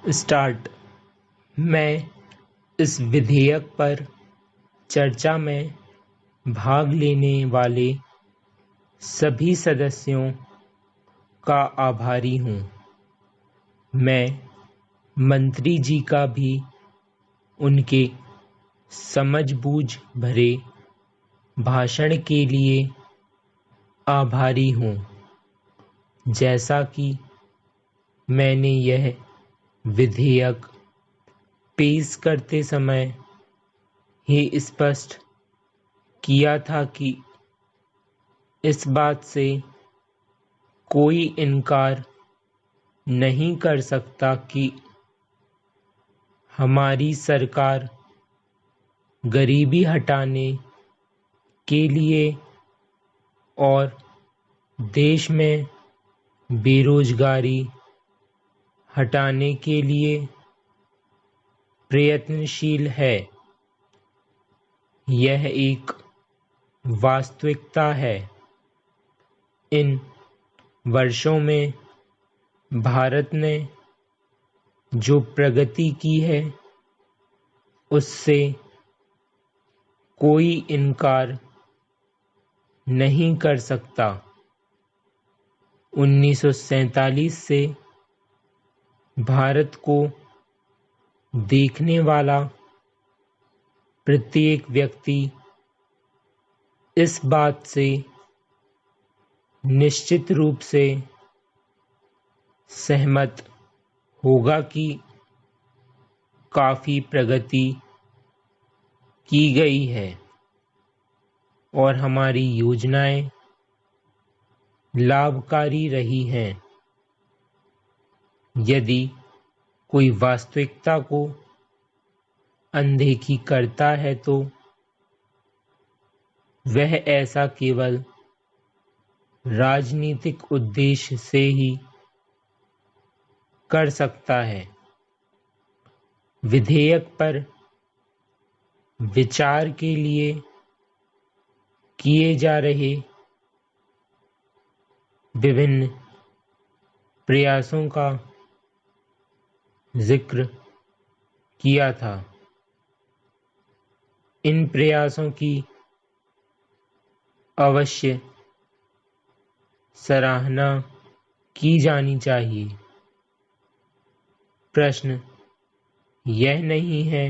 Start. मैं इस विधेयक पर चर्चा में भाग लेने वाले सभी सदस्यों का आभारी हूँ। मैं मंत्री जी का भी उनके समझबूझ भरे भाषण के लिए आभारी हूँ। जैसा कि मैंने यह विधेयक पेश करते समय ही स्पष्ट किया था कि इस बात से कोई इनकार नहीं कर सकता कि हमारी सरकार गरीबी हटाने के लिए और देश में बेरोजगारी हटाने के लिए प्रयत्नशील है। यह एक वास्तविकता है। इन वर्षों में भारत ने जो प्रगति की है उससे कोई इनकार नहीं कर सकता। 1947 से भारत को देखने वाला प्रत्येक व्यक्ति इस बात से निश्चित रूप से सहमत होगा कि काफी प्रगति की गई है और हमारी योजनाएं लाभकारी रही हैं। यदि कोई वास्तविकता को अनदेखी करता है तो वह ऐसा केवल राजनीतिक उद्देश्य से ही कर सकता है। विधेयक पर विचार के लिए किए जा रहे विभिन्न प्रयासों का जिक्र किया था। इन प्रयासों की अवश्य सराहना की जानी चाहिए। प्रश्न यह नहीं है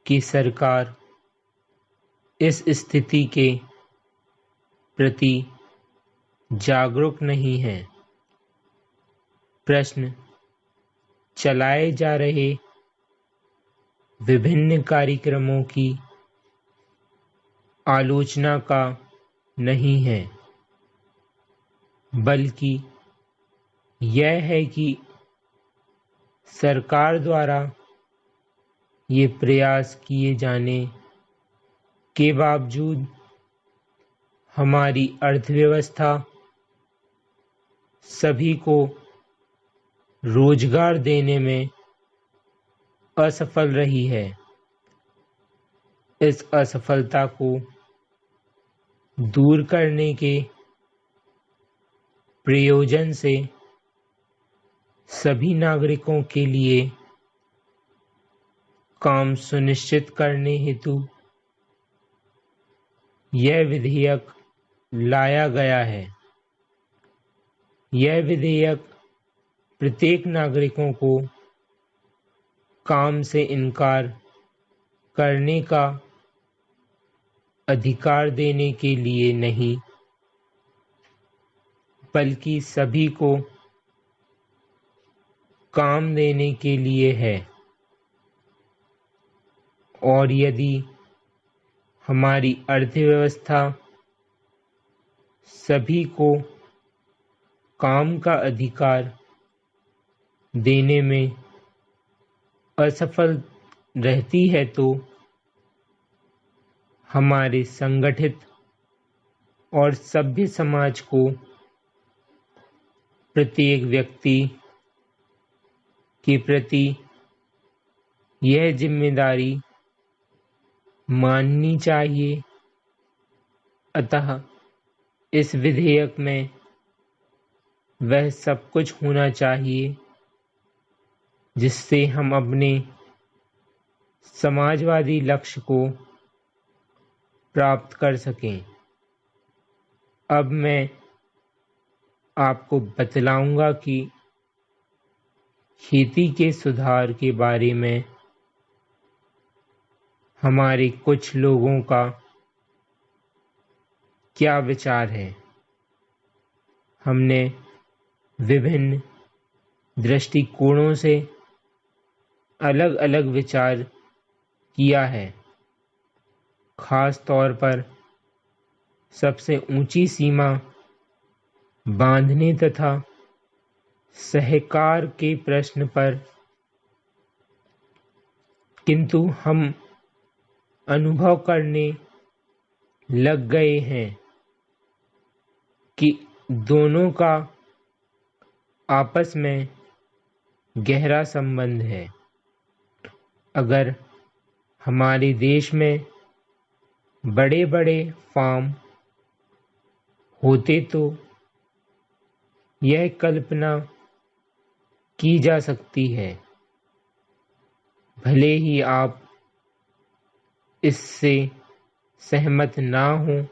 कि सरकार इस स्थिति के प्रति जागरूक नहीं है। प्रश्न चलाए जा रहे विभिन्न कार्यक्रमों की आलोचना का नहीं है, बल्कि यह है कि सरकार द्वारा ये प्रयास किए जाने के बावजूद हमारी अर्थव्यवस्था सभी को रोजगार देने में असफल रही है। इस असफलता को दूर करने के प्रयोजन से सभी नागरिकों के लिए काम सुनिश्चित करने हेतु यह विधेयक लाया गया है। यह विधेयक प्रत्येक नागरिकों को काम से इनकार करने का अधिकार देने के लिए नहीं, बल्कि सभी को काम देने के लिए है। और यदि हमारी अर्थव्यवस्था सभी को काम का अधिकार देने में असफल रहती है तो हमारे संगठित और सभ्य समाज को प्रत्येक व्यक्ति के प्रति यह जिम्मेदारी माननी चाहिए। अतः इस विधेयक में वह सब कुछ होना चाहिए जिससे हम अपने समाजवादी लक्ष्य को प्राप्त कर सकें। अब मैं आपको बतलाऊंगा कि खेती के सुधार के बारे में हमारे कुछ लोगों का क्या विचार है। हमने विभिन्न दृष्टिकोणों से अलग अलग विचार किया है। खास तौर पर सबसे ऊंची सीमा बांधने तथा सहकार के प्रश्न पर, किंतु हम अनुभव करने लग गए हैं कि दोनों का आपस में गहरा संबंध है। अगर हमारे देश में बड़े बड़े फार्म होते तो यह कल्पना की जा सकती है, भले ही आप इससे सहमत ना हो,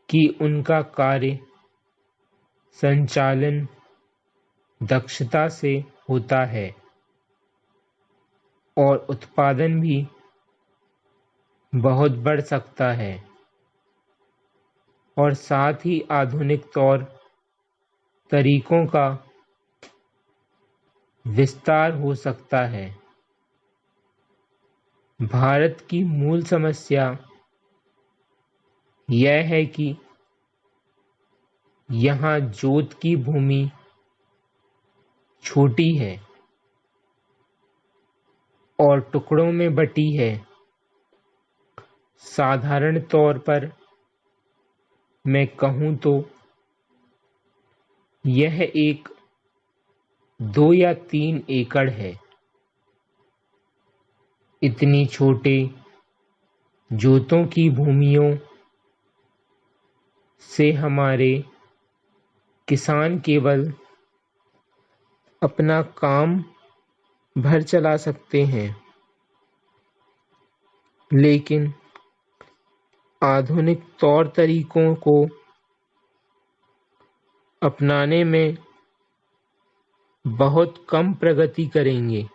कि उनका कार्य संचालन दक्षता से होता है और उत्पादन भी बहुत बढ़ सकता है और साथ ही आधुनिक तौर तरीकों का विस्तार हो सकता है। भारत की मूल समस्या यह है कि यहाँ जोत की भूमि छोटी है और टुकड़ों में बटी है। साधारण तौर पर मैं कहूँ तो यह एक 2 या 3 एकड़ है। इतनी छोटे जोतों की भूमियों से हमारे किसान केवल अपना काम भर चला सकते हैं, लेकिन आधुनिक तौर तरीकों को अपनाने में बहुत कम प्रगति करेंगे।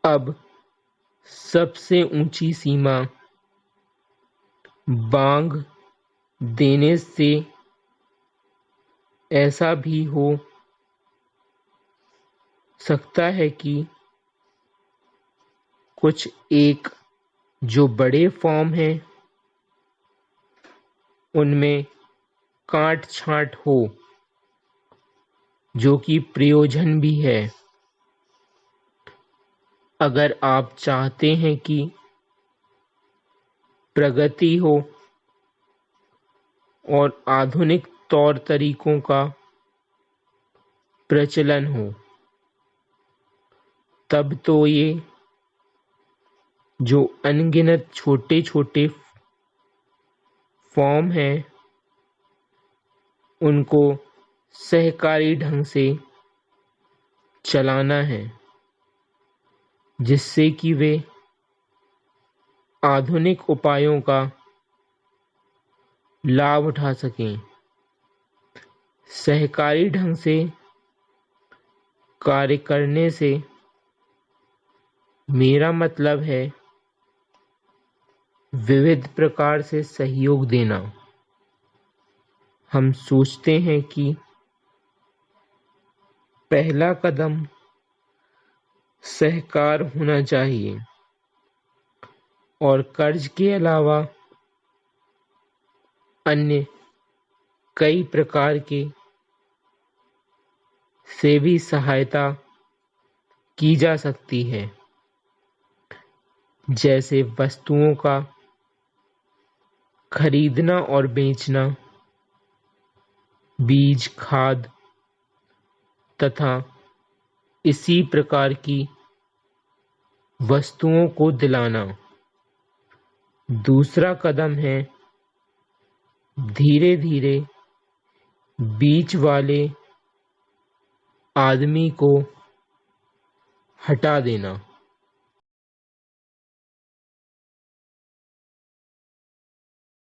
अब सबसे ऊंची सीमा बांग देने से ऐसा भी हो सकता है कि कुछ एक जो बड़े फॉर्म हैं उनमें काट छांट हो, जो कि प्रयोजन भी है। अगर आप चाहते हैं कि प्रगति हो और आधुनिक तौर तरीकों का प्रचलन हो, तब तो ये जो अनगिनत छोटे छोटे फॉर्म हैं उनको सहकारी ढंग से चलाना है, जिससे कि वे आधुनिक उपायों का लाभ उठा सकें। सहकारी ढंग से कार्य करने से मेरा मतलब है विविध प्रकार से सहयोग देना। हम सोचते हैं कि पहला कदम सहकार होना चाहिए और कर्ज के अलावा अन्य कई प्रकार के से भी सहायता की जा सकती है, जैसे वस्तुओं का खरीदना और बेचना, बीज, खाद तथा इसी प्रकार की वस्तुओं को दिलाना। दूसरा कदम है धीरे धीरे बीच वाले आदमी को हटा देना।